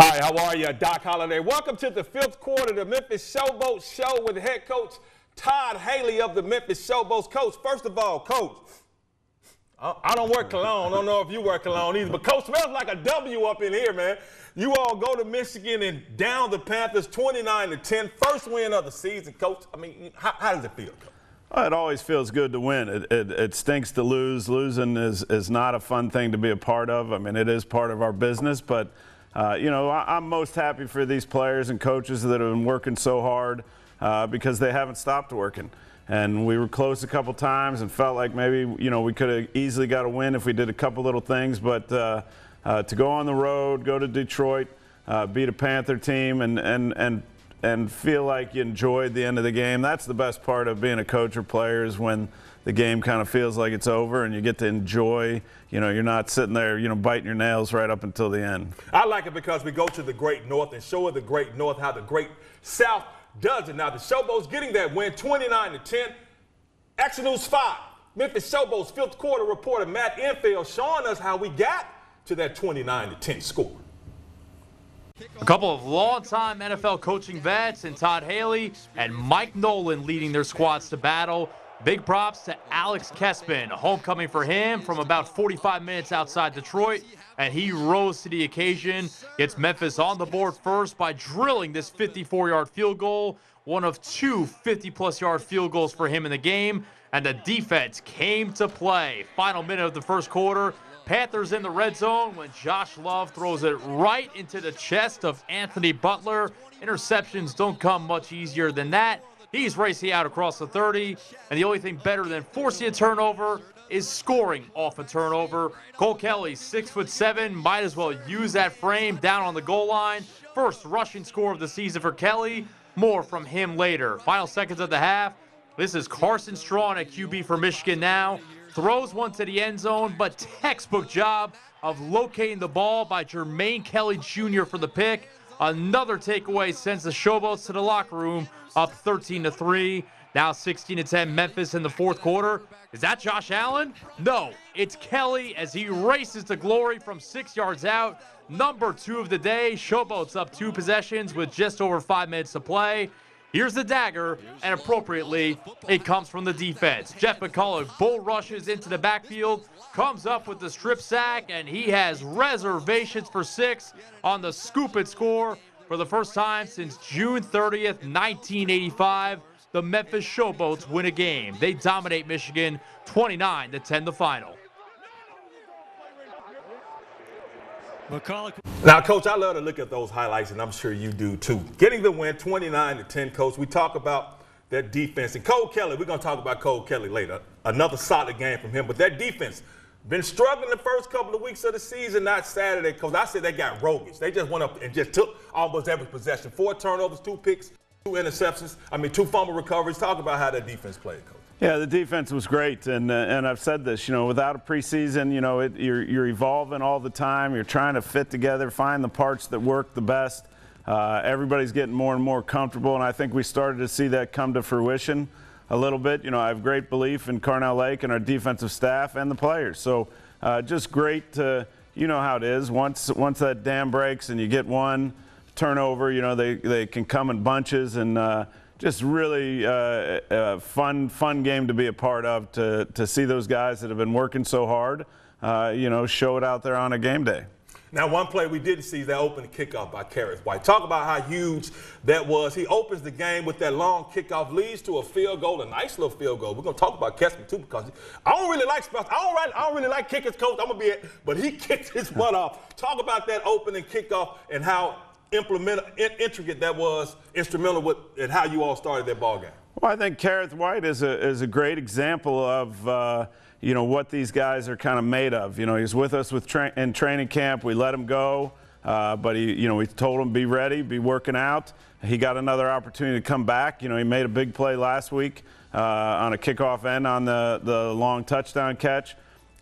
Hi, how are you? Doc Holliday. Welcome to the fifth quarter of the Memphis Showboats show with head coach Todd Haley of the Memphis Showboats. Coach, first of all, Coach, I don't wear cologne. I don't know if you wear cologne either, but Coach, smells like a W up in here, man. You all go to Michigan and down the Panthers 29-10. First win of the season, Coach. I mean, how does it feel, Coach? Well, it always feels good to win. It stinks to lose. Losing is not a fun thing to be a part of. I mean, it is part of our business, but you know, I'm most happy for these players and coaches that have been working so hard because they haven't stopped working. And we were close a couple times and felt like maybe, you know, we could have easily got a win if we did a couple little things. But to go on the road, go to Detroit, beat a Panther team, and feel like you enjoyed the end of the game, that's the best part of being a coach or player, is when the game kind of feels like it's over and you get to enjoy, you know, you're not sitting there, you know, biting your nails right up until the end. I like it because we go to the Great North and show the Great North how the Great South does it. Now, the Showboats getting that win 29-10. Action News 5, Memphis Showboats fifth quarter reporter Matt Enfield showing us how we got to that 29-10 score. A couple of longtime NFL coaching vets in Todd Haley and Mike Nolan leading their squads to battle. Big props to Alex Kespin, homecoming for him from about 45 minutes outside Detroit, and he rose to the occasion. Gets Memphis on the board first by drilling this 54-yard field goal, one of two 50-plus yard field goals for him in the game, and the defense came to play. Final minute of the first quarter, Panthers in the red zone when Josh Love throws it right into the chest of Anthony Butler. Interceptions don't come much easier than that. He's racing out across the 30, and the only thing better than forcing a turnover is scoring off a turnover. Cole Kelly, 6'7", might as well use that frame down on the goal line. First rushing score of the season for Kelly. More from him later. Final seconds of the half. This is Carson Strachan at QB for Michigan now. Throws one to the end zone, but textbook job of locating the ball by Jermaine Kelly Jr. for the pick. Another takeaway sends the Showboats to the locker room, up 13-3. Now 16-10 Memphis in the fourth quarter. Is that Josh Allen? No, it's Kelly as he races to glory from 6 yards out. Number 2 of the day. Showboats up 2 possessions with just over 5 minutes to play. Here's the dagger, and appropriately, it comes from the defense. Jeff McCullough bull rushes into the backfield, comes up with the strip sack, and he has reservations for 6 on the scoop and score for the first time since June 30th, 1985. The Memphis Showboats win a game. They dominate Michigan 29-10 the final. Now, Coach, I love to look at those highlights, and I'm sure you do too. Getting the win 29-10, Coach. We talk about that defense. And Cole Kelly, we're going to talk about Cole Kelly later. Another solid game from him. But that defense been struggling the first couple of weeks of the season, not Saturday, because I said they got roguish. They just went up and just took almost every possession. 4 turnovers, 2 picks, 2 interceptions. 2 fumble recoveries. Talk about how that defense played, Coach. Yeah, the defense was great, and I've said this, you know, without a preseason, you know, you're evolving all the time. You're trying to fit together, find the parts that work the best. Everybody's getting more and more comfortable, and I think we started to see that come to fruition a little bit. You know, I have great belief in Carnell Lake and our defensive staff and the players. So just great to, you know how it is. Once that dam breaks and you get one turnover, you know, they can come in bunches, and just really fun game to be a part of, to see those guys that have been working so hard, you know, show it out there on a game day. Now, one play we didn't see is that opening kickoff by Kareth White. Talk about how huge that was. He opens the game with that long kickoff, leads to a field goal, a nice little field goal. We're going to talk about Kespin too, because I don't really like Spencer. I don't really like kickers, Coach. I'm going to be it, but he kicked his butt off. Talk about that opening kickoff and how intricate that was, instrumental in how you all started that ball game. Well, I think Kareth White is a great example of you know, what these guys are kind of made of. You know, he's with us in training camp. We let him go, but we told him be ready, be working out. He got another opportunity to come back. You know, he made a big play last week on a kickoff end on the long touchdown catch,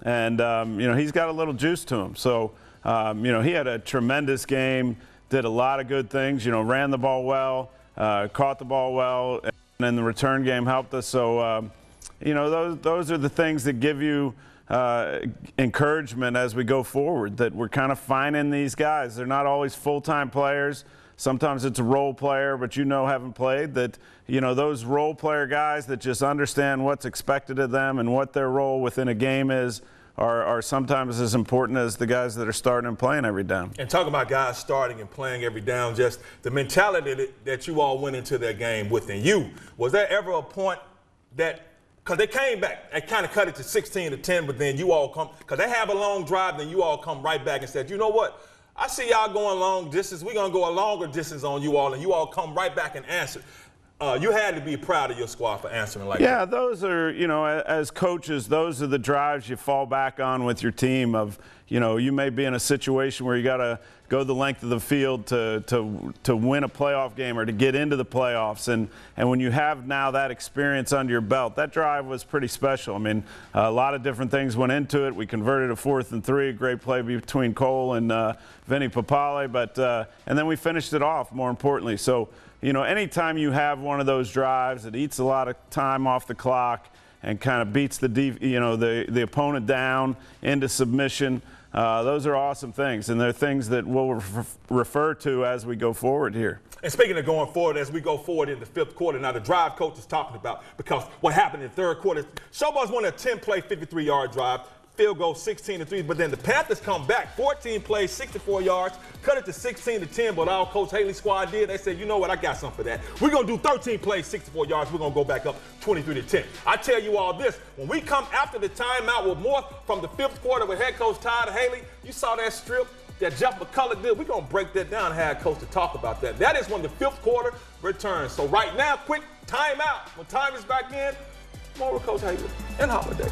and you know, he's got a little juice to him. So you know, he had a tremendous game. Did a lot of good things, you know, ran the ball well, caught the ball well, and then the return game helped us. So, you know, those are the things that give you encouragement as we go forward, that we're kind of finding these guys. They're not always full-time players. Sometimes it's a role player, but having played, that those role player guys that just understand what's expected of them and what their role within a game is are sometimes as important as the guys that are starting and playing every down. And talking about guys starting and playing every down, just the mentality that you all went into that game within you. Was there ever a point that, because they came back and kind of cut it to 16-10, but then you all come, because they have a long drive, then you all come right back and said, you know what? I see y'all going long distance. We're going to go a longer distance on you all, and you all come right back and answer. You had to be proud of your squad for answering like that. Yeah, those are, as coaches, those are the drives you fall back on with your team of, you may be in a situation where you got to go the length of the field to win a playoff game or to get into the playoffs. And when you have now that experience under your belt, that drive was pretty special. I mean, a lot of different things went into it. We converted a 4th and 3, a great play between Cole and Vinny Papale, and then we finished it off, more importantly. So, anytime you have one of those drives that eats a lot of time off the clock and kind of beats the opponent down into submission, those are awesome things, and they're things that we'll refer to as we go forward here. And speaking of going forward, as we go forward in the 5th quarter, now the drive coach is talking about, because what happened in the 3rd quarter, Showboats won a 10-play, 53-yard drive, field goal 16-3, but then the Panthers come back, 14 plays, 64 yards, cut it to 16-10, but all Coach Haley's squad did, they said, you know what, I got something for that. We're going to do 13 plays, 64 yards, we're going to go back up 23-10. I tell you all this, when we come after the timeout with more from the 5th quarter with head coach Todd Haley, you saw that strip that Jeff McCullough did. We're going to break that down and have coach to talk about that. That is when the 5th quarter returns. So right now, quick timeout. When time is back in, more with Coach Haley and Holliday.